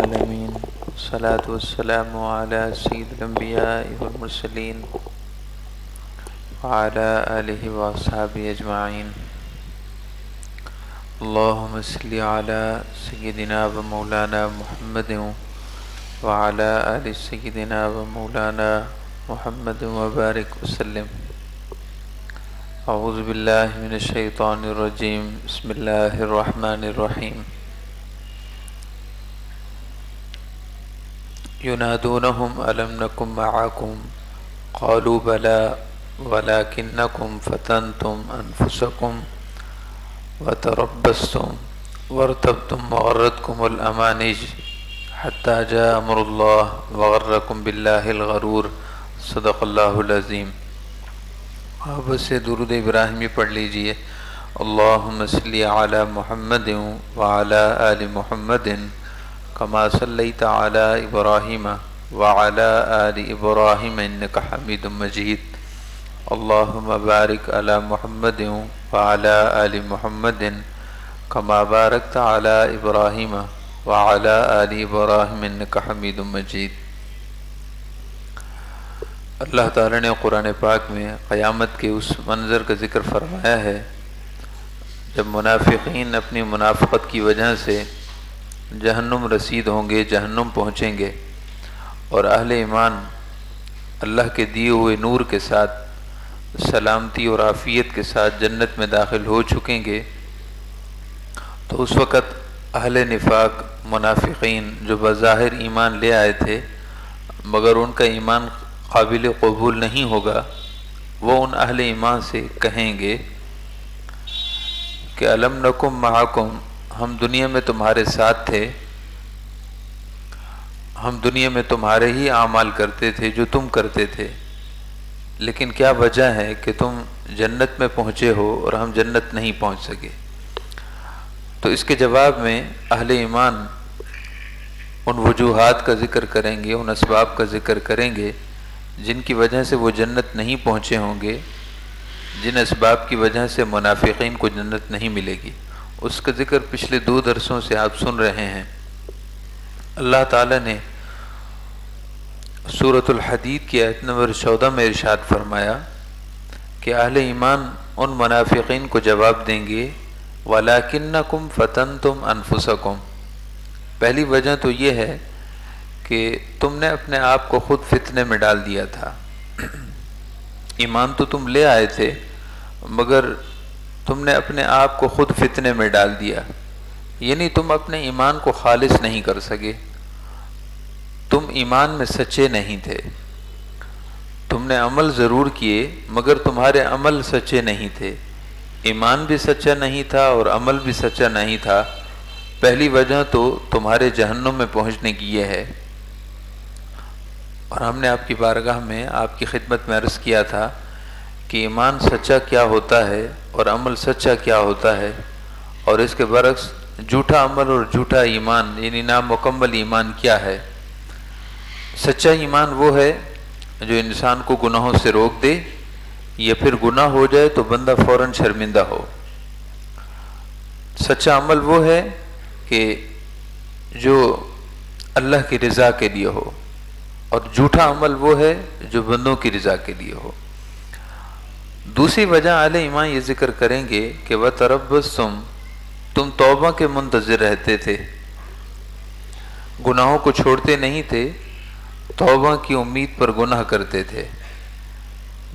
العالمين والصلاة والسلام على سيد الأنبياء والمرسلين وعلى آله وأصحابه أجمعين. اللهم صل على سيدنا ومولانا محمد وعلى آل سيدنا ومولانا محمد وبارك وسلم. اعوذ باللہ من الشیطان الرجیم. بسم اللہ الرحمن الرحیم. ینادونہم الم نکن معکم قالوا بلی ولکنکم فتنتم انفسکم وتربصتم وارتبتم وغرتکم الامانی حتی جاء امر اللہ وغرکم باللہ الغرور. صدق اللہ العظیم. آپ سے درود ابراہیمی پڑھ لیجئے. اللہم صلی علی محمد وعلی آل محمد کما صلیت علی ابراہیم وعلی آل ابراہیم انک حمید مجید. اللہم بارک علی محمد وعلی آل محمد کما بارکت علی ابراہیم وعلی آل ابراہیم انک حمید مجید. اللہ تعالیٰ نے قرآن پاک میں قیامت کے اس منظر کا ذکر فرمایا ہے جب منافقین اپنی منافقت کی وجہ سے جہنم رسید ہوں گے، جہنم پہنچیں گے، اور اہل ایمان اللہ کے دیے ہوئے نور کے ساتھ سلامتی اور عافیت کے ساتھ جنت میں داخل ہو چکیں گے. تو اس وقت اہل نفاق منافقین جو بظاہر ایمان لے آئے تھے مگر ان کا ایمان قابل قبول نہیں ہوگا، وہ ان اہل ایمان سے کہیں گے کہ الم نکم معکم، ہم دنیا میں تمہارے ساتھ تھے، ہم دنیا میں تمہارے ہی اعمال کرتے تھے جو تم کرتے تھے، لیکن کیا وجہ ہے کہ تم جنت میں پہنچے ہو اور ہم جنت نہیں پہنچ سکے؟ تو اس کے جواب میں اہل ایمان ان وجوہات کا ذکر کریں گے، ان اسباب کا ذکر کریں گے جن کی وجہ سے وہ جنت نہیں پہنچے ہوں گے، جن اسباب کی وجہ سے منافقین کو جنت نہیں ملے گی. اس کا ذکر پچھلے 2 درسوں سے آپ سن رہے ہیں. اللہ تعالیٰ نے سورۃ الحدید کی آیت نمبر 14 میں ارشاد فرمایا کہ اہل ایمان ان منافقین کو جواب دیں گے وَلَكِنَّكُمْ فَتَنْتُمْ أَنفُسَكُمْ. پہلی وجہ تو یہ ہے کہ تم نے اپنے آپ کو خود فتنے میں ڈال دیا تھا. ایمان تو تم لے آئے تھے مگر تم نے اپنے آپ کو خود فتنے میں ڈال دیا، یعنی تم اپنے ایمان کو خالص نہیں کر سکے، تم ایمان میں سچے نہیں تھے. تم نے عمل ضرور کیے مگر تمہارے عمل سچے نہیں تھے، ایمان بھی سچا نہیں تھا اور عمل بھی سچا نہیں تھا. پہلی وجہ تو تمہارے جہنم میں پہنچنے کی یہ ہے. اور ہم نے آپ کی بارگاہ میں آپ کی خدمت میں عرض کیا تھا کہ ایمان سچا کیا ہوتا ہے اور عمل سچا کیا ہوتا ہے، اور اس کے برعکس جھوٹا عمل اور جھوٹا ایمان یعنی نامکمل ایمان کیا ہے. سچا ایمان وہ ہے جو انسان کو گناہوں سے روک دے، یا پھر گناہ ہو جائے تو بندہ فوراً شرمندہ ہو. سچا عمل وہ ہے کہ جو اللہ کی رضا کے لیے ہو، اور جھوٹا عمل وہ ہے جو بندوں کی رضا کے لیے ہو. دوسری وجہ اہل ایمان یہ ذکر کریں گے کہ وَتَرَبَّصْتُمْ، تم توبہ کے منتظر رہتے تھے، گناہوں کو چھوڑتے نہیں تھے، توبہ کی امید پر گناہ کرتے تھے.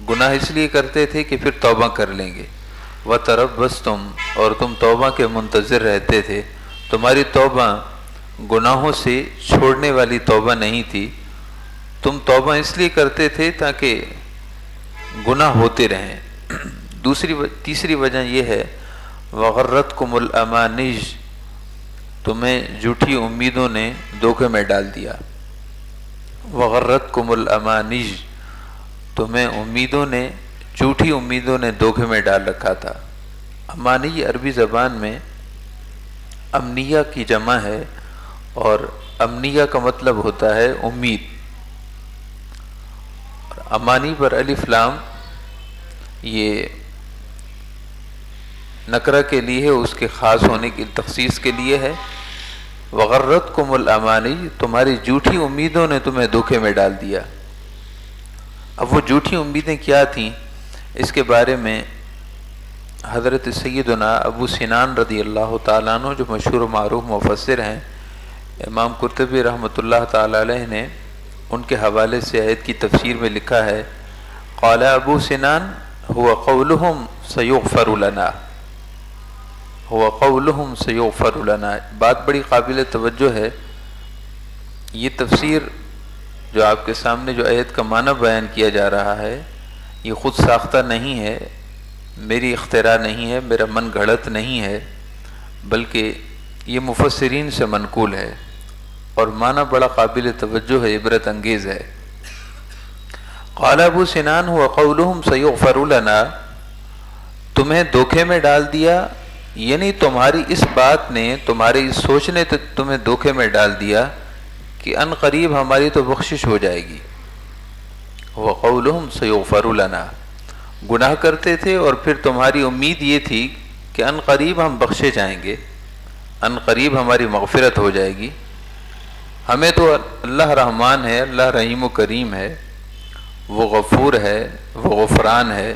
گناہ اس لیے کرتے تھے کہ پھر توبہ کر لیں گے. وَتَرَبَّصْتُمْ، اور تم توبہ کے منتظر رہتے تھے. تمہاری توبہ گناہوں سے چھوڑنے والی توبہ نہیں تھی، تم توبہ اس لیے کرتے تھے تاکہ گناہ ہوتے رہیں. تیسری وجہ یہ ہے وَغَرَّتْكُمُ الْأَمَانِيُّ، تمہیں جھوٹی امیدوں نے دھوکے میں ڈال دیا. وَغَرَّتْكُمُ الْأَمَانِيُّ، تمہیں امیدوں نے، جھوٹی امیدوں نے دھوکے میں ڈال رکھا تھا. امانی عربی زبان میں امنیہ کی جمع ہے، اور امنیہ کا مطلب ہوتا ہے امید. امانی پر الف لام یہ نکرہ کے لیے ہے، اس کے خاص ہونے کی تخصیص کے لیے ہے. وغرتکم الامانی، تمہاری جھوٹی امیدوں نے تمہیں دھوکے میں ڈال دیا۔ اب وہ جھوٹی امیدیں کیا تھیں، اس کے بارے میں حضرت سیدنا ابو سنان رضی اللہ تعالیٰ عنہ جو مشہور و معروف مفسر ہیں، امام قرطبی رحمۃ اللہ تعالیٰ علیہ نے ان کے حوالے سے آیت کی تفسیر میں لکھا ہے، قال ابو سنان هو قولهم سیغفر لنا، هو قولهم سیغفر لنا۔ بات بڑی قابل توجہ ہے۔ یہ تفسیر جو آپ کے سامنے جو آیت کا معنی بیان کیا جا رہا ہے، یہ خود ساختہ نہیں ہے، میری اختراع نہیں ہے، میرا من گھڑت نہیں ہے، بلکہ یہ مفسرین سے منقول ہے، اور معنی بڑا قابل توجہ ہے، عبرت انگیز ہے۔ قال ابو سنان هو قولهم سیغفر لنا، تمہیں دھوکے میں ڈال دیا، یعنی تمہاری اس بات نے، تمہاری اس سوچ نے تمہیں دھوکے میں ڈال دیا کہ ان قریب ہماری تو بخشش ہو جائے گی۔ وقولہم سیغفر لنا، گناہ کرتے تھے اور پھر تمہاری امید یہ تھی کہ ان قریب ہم بخشے جائیں گے، ان قریب ہماری مغفرت ہو جائے گی۔ ہمیں تو اللہ رحمان ہے، اللہ رحیم و کریم ہے، وہ غفور ہے، وہ غفران ہے،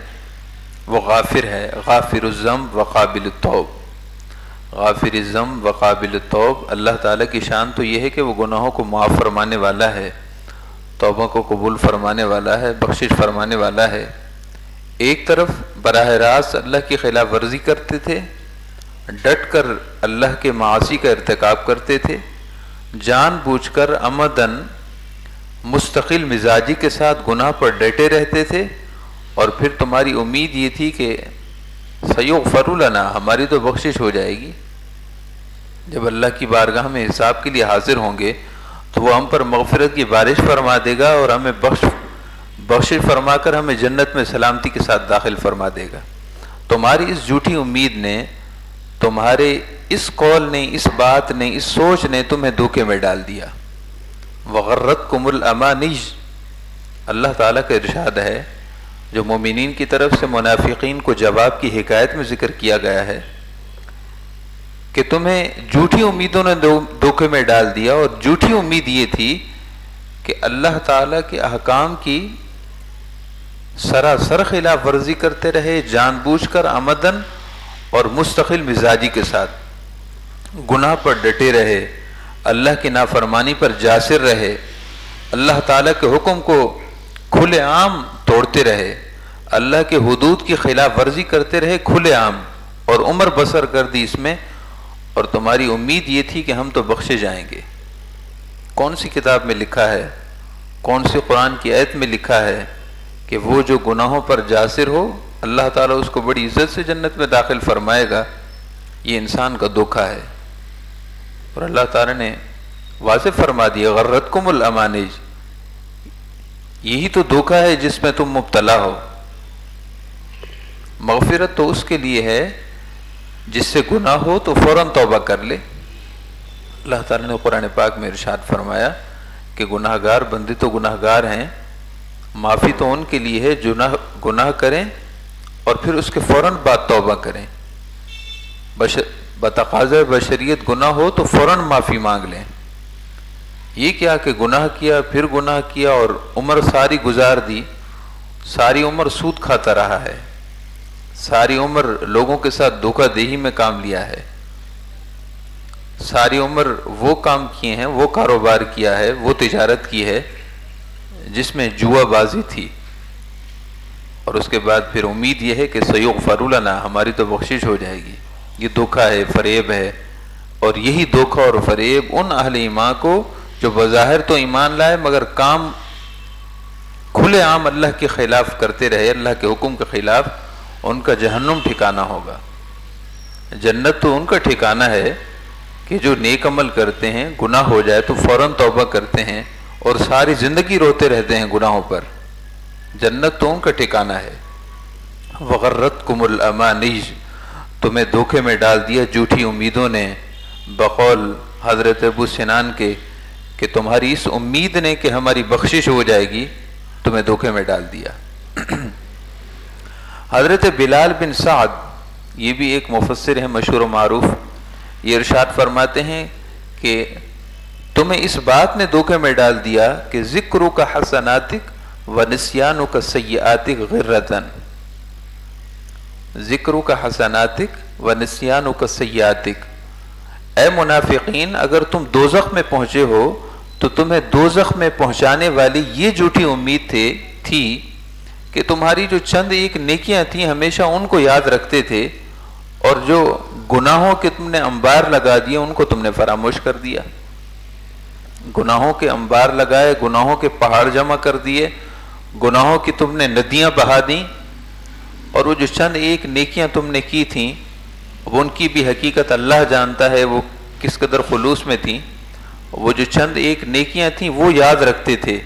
وہ غافر ہے، غافر الذنب وقابل التوب، غافر الذنب وقابل التوب۔ اللہ تعالیٰ کی شان تو یہ ہے کہ وہ گناہوں کو معاف فرمانے والا ہے، توبہ کو قبول فرمانے والا ہے، بخشش فرمانے والا ہے۔ ایک طرف براہ راست اللہ کی خلاف ورزی کرتے تھے، ڈٹ کر اللہ کے معاصی کا ارتکاب کرتے تھے، جان بوجھ کر عمدن مستقل مزاجی کے ساتھ گناہ پر ڈٹے رہتے تھے، اور پھر تمہاری امید یہ تھی کہ سیغفر لنا، ہماری تو بخشش ہو جائے گی۔ جب اللہ کی بارگاہ میں حساب کے لیے حاضر ہوں گے تو وہ ہم پر مغفرت کی بارش فرما دے گا، اور ہمیں بخشش فرما کر ہمیں جنت میں سلامتی کے ساتھ داخل فرما دے گا۔ تمہاری اس جھوٹی امید نے، تمہارے اس قول نے، اس بات نے، اس سوچ نے تمہیں دھوکے میں ڈال دیا۔ وغرتکم الامانی، اللہ تعالیٰ کا ارشاد ہے جو مومنین کی طرف سے منافقین کو جواب کی حکایت میں ذکر کیا گیا ہے کہ تمہیں جھوٹی امیدوں نے دھوکے میں ڈال دیا، اور جھوٹی امید یہ تھی کہ اللہ تعالیٰ کے احکام کی سراسر خلاف ورزی کرتے رہے، جان بوجھ کر عمدن اور مستقل مزاجی کے ساتھ گناہ پر ڈٹے رہے، اللہ کی نافرمانی پر جاسر رہے، اللہ تعالیٰ کے حکم کو کھلے عام توڑتے رہے، اللہ کے حدود کی خلاف ورزی کرتے رہے کھلے عام، اور عمر بسر کر دی اس میں، اور تمہاری امید یہ تھی کہ ہم تو بخشے جائیں گے۔ کون سی کتاب میں لکھا ہے، کون سی قرآن کی آیت میں لکھا ہے کہ وہ جو گناہوں پر جاسر ہو اللہ تعالیٰ اس کو بڑی عزت سے جنت میں داخل فرمائے گا؟ یہ انسان کا دھوکہ ہے، اور اللہ تعالیٰ نے واضح فرما دیا غرتکم الامانی، یہی تو دھوکہ ہے جس میں تم مبتلا ہو۔ مغفرت تو اس کے لیے ہے جس سے گناہ ہو تو فوراً توبہ کر لے۔ اللہ تعالیٰ نے قرآن پاک میں ارشاد فرمایا کہ گناہ گار بندے تو گناہ گار ہیں، معافی تو ان کے لیے ہے جو گناہ کریں اور پھر اس کے فوراً بعد توبہ کریں۔ بتقاضۂ بشریت گناہ ہو تو فوراً معافی مانگ لیں۔ یہ کیا کہ گناہ کیا، پھر گناہ کیا، اور عمر ساری گزار دی، ساری عمر سود کھاتا رہا ہے، ساری عمر لوگوں کے ساتھ دھوکہ دہی میں کام لیا ہے، ساری عمر وہ کام کیے ہیں، وہ کاروبار کیا ہے، وہ تجارت کی ہے جس میں جوا بازی تھی، اور اس کے بعد پھر امید یہ ہے کہ سیغفر لنا، ہماری تو بخشش ہو جائے گی۔ یہ دھوکہ ہے، فریب ہے، اور یہی دھوکہ اور فریب ان اہل ایمان کو جو بظاہر تو ایمان لائے مگر کام کھلے عام اللہ کے خلاف کرتے رہے، اللہ کے حکم کے خلاف، ان کا جہنم ٹھکانہ ہوگا۔ جنت تو ان کا ٹھکانہ ہے کہ جو نیک عمل کرتے ہیں، گناہ ہو جائے تو فوراً توبہ کرتے ہیں اور ساری زندگی روتے رہتے ہیں گناہوں پر، جنت تو ان کا ٹھکانہ ہے۔ وغرتکم الامانی، تمہیں دھوکے میں ڈال دیا جھوٹی امیدوں نے، بقول حضرت ابو سنان کے کہ تمہاری اس امید نے کہ ہماری بخشش ہو جائے گی تمہیں دھوکے میں ڈال دیا۔ حضرت بلال بن سعد، یہ بھی ایک مفسر ہیں مشہور و معروف، یہ ارشاد فرماتے ہیں کہ تمہیں اس بات نے دھوکے میں ڈال دیا کہ ذکرو کا حسناتک و نسیانو کا سیئاتک غرتن، ذکرو کا حسناتک و نسیانو کا سیئاتک، اے منافقین اگر تم دوزخ میں پہنچے ہو تو تمہیں دوزخ میں پہنچانے والی یہ جھوٹی امید تھی کہ تمہاری جو چند ایک نیکیاں تھیں ہمیشہ ان کو یاد رکھتے تھے، اور جو گناہوں کے تم نے انبار لگا دیے ان کو تم نے فراموش کر دیا، گناہوں کے انبار لگائے، گناہوں کے پہاڑ جمع کر دیے، گناہوں کی تم نے ندیاں بہا دیں، اور وہ جو چند ایک نیکیاں تم نے کی تھیں وہ ان کی بھی حقیقت اللہ جانتا ہے وہ کس قدر خلوص میں تھیں، وہ جو چند ایک نیکیاں تھیں وہ یاد رکھتے تھے،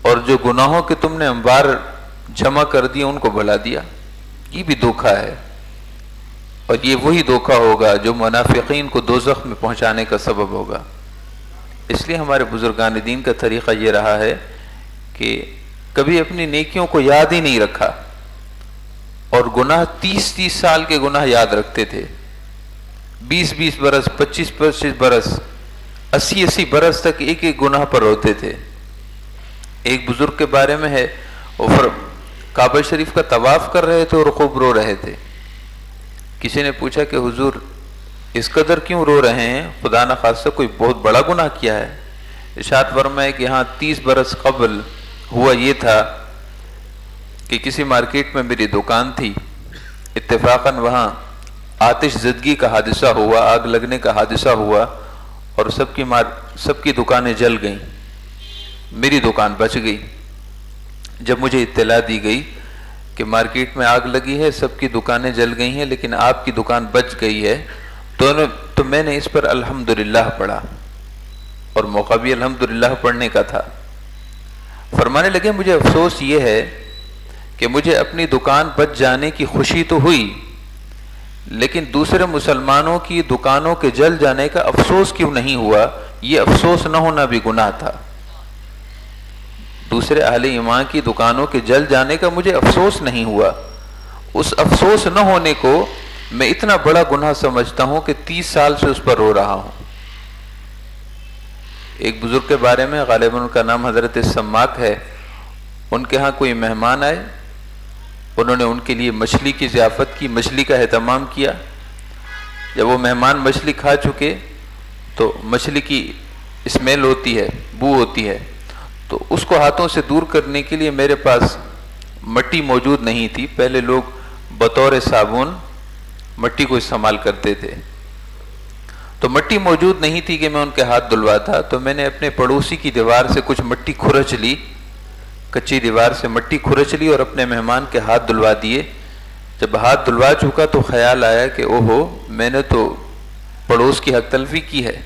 اور جو گناہوں کے تم نے انبار جمع کر دیے ان کو بھلا دیا۔ یہ بھی دھوکہ ہے، اور یہ وہی دھوکہ ہوگا جو منافقین کو دوزخ میں پہنچانے کا سبب ہوگا۔ اس لیے ہمارے بزرگان دین کا طریقہ یہ رہا ہے کہ کبھی اپنی نیکیوں کو یاد ہی نہیں رکھا، اور گناہ 30 سال کے گناہ یاد رکھتے تھے، 20 برس، 25 برس، 80 برس تک ایک ایک گناہ پر روتے تھے۔ ایک بزرگ کے بارے میں ہے، وہ کعبہ شریف کا طواف کر رہے تھے اور خوب رو رہے تھے۔ کسی نے پوچھا کہ حضور اس قدر کیوں رو رہے ہیں، خدا نہ خواستہ کوئی بہت بڑا گناہ کیا ہے؟ ارشاد فرمائے کہ ہاں 30 برس قبل ہوا یہ تھا کہ کسی مارکیٹ میں میری دکان تھی، اتفاقاً وہاں آتش زدگی کا حادثہ ہوا، آگ لگنے کا حادثہ ہوا، اور سب کی دکانیں جل گئیں، میری دکان بچ گئی۔ جب مجھے اطلاع دی گئی کہ مارکیٹ میں آگ لگی ہے، سب کی دکانیں جل گئی ہیں لیکن آپ کی دکان بچ گئی ہے، تو میں نے اس پر الحمدللہ پڑھا، اور موقع بھی الحمدللہ پڑھنے کا تھا۔ فرمانے لگے مجھے افسوس یہ ہے کہ مجھے اپنی دکان بچ جانے کی خوشی تو ہوئی، لیکن دوسرے مسلمانوں کی دکانوں کے جل جانے کا افسوس کیوں نہیں ہوا؟ یہ افسوس نہ ہونا بھی گناہ تھا۔ دوسرے اہل ایمان کی دکانوں کے جل جانے کا مجھے افسوس نہیں ہوا، اس افسوس نہ ہونے کو میں اتنا بڑا گناہ سمجھتا ہوں کہ 30 سال سے اس پر رو رہا ہوں۔ ایک بزرگ کے بارے میں، غالباً ان کا نام حضرت سماک ہے، ان کے ہاں کوئی مہمان آئے، انہوں نے ان کے لیے مچھلی کی ضیافت کی، مچھلی کا اہتمام کیا۔ جب وہ مہمان مچھلی کھا چکے تو مچھلی کی اسمیل ہوتی ہے، بو ہوتی ہے، تو اس کو ہاتھوں سے دور کرنے کے لیے میرے پاس مٹی موجود نہیں تھی۔ پہلے لوگ بطور صابن مٹی کو استعمال کرتے تھے، تو مٹی موجود نہیں تھی کہ میں ان کے ہاتھ دھلواتا، تو میں نے اپنے پڑوسی کی دیوار سے کچھ مٹی کھرچ لی، کچی دیوار سے مٹی کھرچ لی اور اپنے مہمان کے ہاتھ دھلوا دیے۔ جب ہاتھ دھلوا چکا تو خیال آیا کہ اوہو، میں نے تو پڑوس کی حق تلفی کی ہے،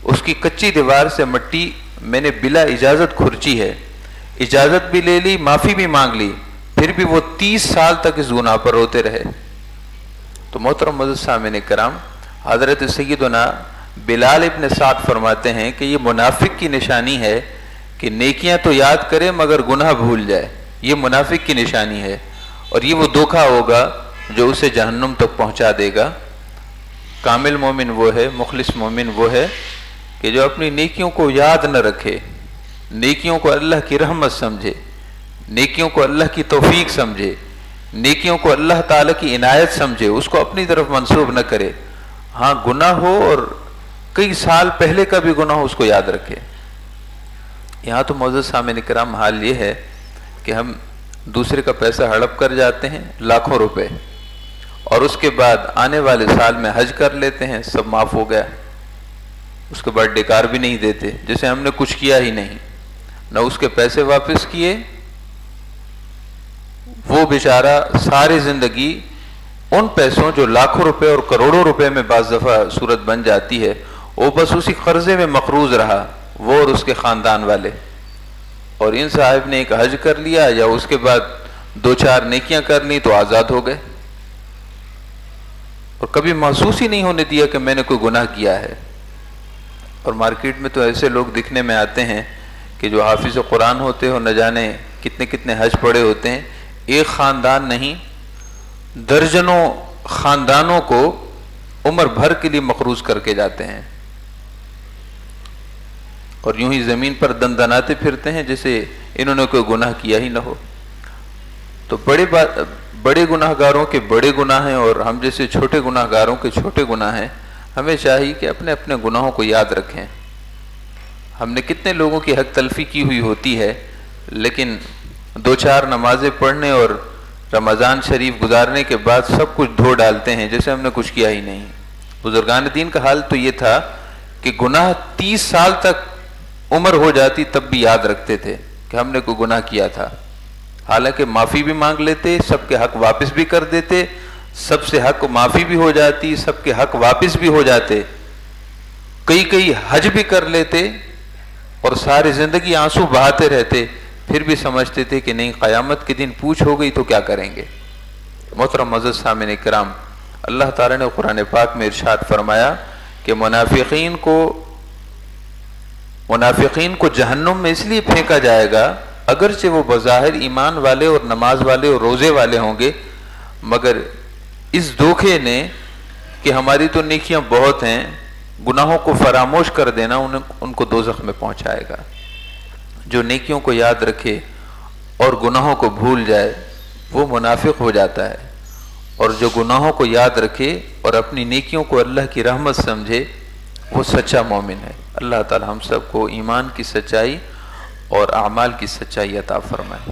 اس کی کچی دیوار سے مٹی میں نے بلا اجازت کھرچی ہے، اجازت بھی لے لی، معافی بھی مانگ لی، پھر بھی وہ 30 سال تک اس گناہ پر روتے رہے۔ تو محترم معزز سامعین کرام، حضرت سیدنا بلال ابن سعد فرماتے ہیں کہ یہ منافق کی نشانی ہے کہ نیکیاں تو یاد کرے مگر گناہ بھول جائے، یہ منافق کی نشانی ہے، اور یہ وہ دھوکہ ہوگا جو اسے جہنم تک پہنچا دے گا۔ کامل مومن وہ ہے، مخلص مومن وہ ہے کہ جو اپنی نیکیوں کو یاد نہ رکھے، نیکیوں کو اللہ کی رحمت سمجھے، نیکیوں کو اللہ کی توفیق سمجھے، نیکیوں کو اللہ تعالیٰ کی عنایت سمجھے، اس کو اپنی طرف منسوب نہ کرے۔ ہاں گناہ ہو اور کئی سال پہلے کا بھی گناہ ہو، اس کو یاد رکھے۔ یہاں تو معزز سامعین کرام حال یہ ہے کہ ہم دوسرے کا پیسہ ہڑپ کر جاتے ہیں، لاکھوں روپے، اور اس کے بعد آنے والے سال میں حج کر لیتے ہیں، سب معاف ہو گیا، اس کے بعد ڈیکار بھی نہیں دیتے جیسے ہم نے کچھ کیا ہی نہیں، نہ اس کے پیسے واپس کیے۔ وہ بیچارہ ساری زندگی ان پیسوں جو لاکھوں روپے اور کروڑوں روپے میں بعض دفعہ صورت بن جاتی ہے، وہ بس اسی قرضے میں مقروض رہا، وہ اور اس کے خاندان والے۔ اور ان صاحب نے ایک حج کر لیا یا اس کے بعد 2-4 نیکیاں کر لی تو آزاد ہو گئے، اور کبھی محسوس ہی نہیں ہونے دیا کہ میں نے کوئی گناہ کیا ہے۔ اور مارکیٹ میں تو ایسے لوگ دکھنے میں آتے ہیں کہ جو حافظ قرآن ہوتے ہو، نہ جانے کتنے کتنے حج پڑے ہوتے ہیں، ایک خاندان نہیں درجنوں خاندانوں کو عمر بھر کے لیے مقروض کر کے جاتے ہیں۔ اور یوں ہی زمین پر دندناتے پھرتے ہیں جیسے انہوں نے کوئی گناہ کیا ہی نہ ہو۔ تو بڑے گناہ گاروں کے بڑے گناہ ہیں اور ہم جیسے چھوٹے گناہ گاروں کے چھوٹے گناہ ہیں۔ ہمیں چاہیے کہ اپنے اپنے گناہوں کو یاد رکھیں۔ ہم نے کتنے لوگوں کی حق تلفی کی ہوئی ہوتی ہے، لیکن 2-4 نمازیں پڑھنے اور رمضان شریف گزارنے کے بعد سب کچھ دھو ڈالتے ہیں جیسے ہم نے کچھ کیا ہی نہیں۔ بزرگان دین کا حال تو یہ تھا کہ گناہ 30 سال تک عمر ہو جاتی تب بھی یاد رکھتے تھے کہ ہم نے کوئی گناہ کیا تھا، حالانکہ معافی بھی مانگ لیتے، سب کے حق واپس بھی کر دیتے، سب سے حق معافی بھی ہو جاتی، سب کے حق واپس بھی ہو جاتے، کئی حج بھی کر لیتے اور ساری زندگی آنسو بہاتے رہتے، پھر بھی سمجھتے تھے کہ نہیں قیامت کے دن پوچھ ہو گئی تو کیا کریں گے۔ محترم معزز سامعین کرام، اللہ تعالیٰ نے قرآن پاک میں ارشاد فرمایا کہ منافقین کو جہنم میں اس لیے پھینکا جائے گا اگرچہ وہ بظاہر ایمان والے اور نماز والے اور روزے والے ہوں گے، مگر اس دھوکے نے کہ ہماری تو نیکیاں بہت ہیں، گناہوں کو فراموش کر دینا ان کو دوزخ میں پہنچائے گا۔ جو نیکیوں کو یاد رکھے اور گناہوں کو بھول جائے وہ منافق ہو جاتا ہے، اور جو گناہوں کو یاد رکھے اور اپنی نیکیوں کو اللہ کی رحمت سمجھے وہ سچا مومن ہے۔ اللہ تعالی ہم سب کو ایمان کی سچائی اور اعمال کی سچائی عطا فرمائے۔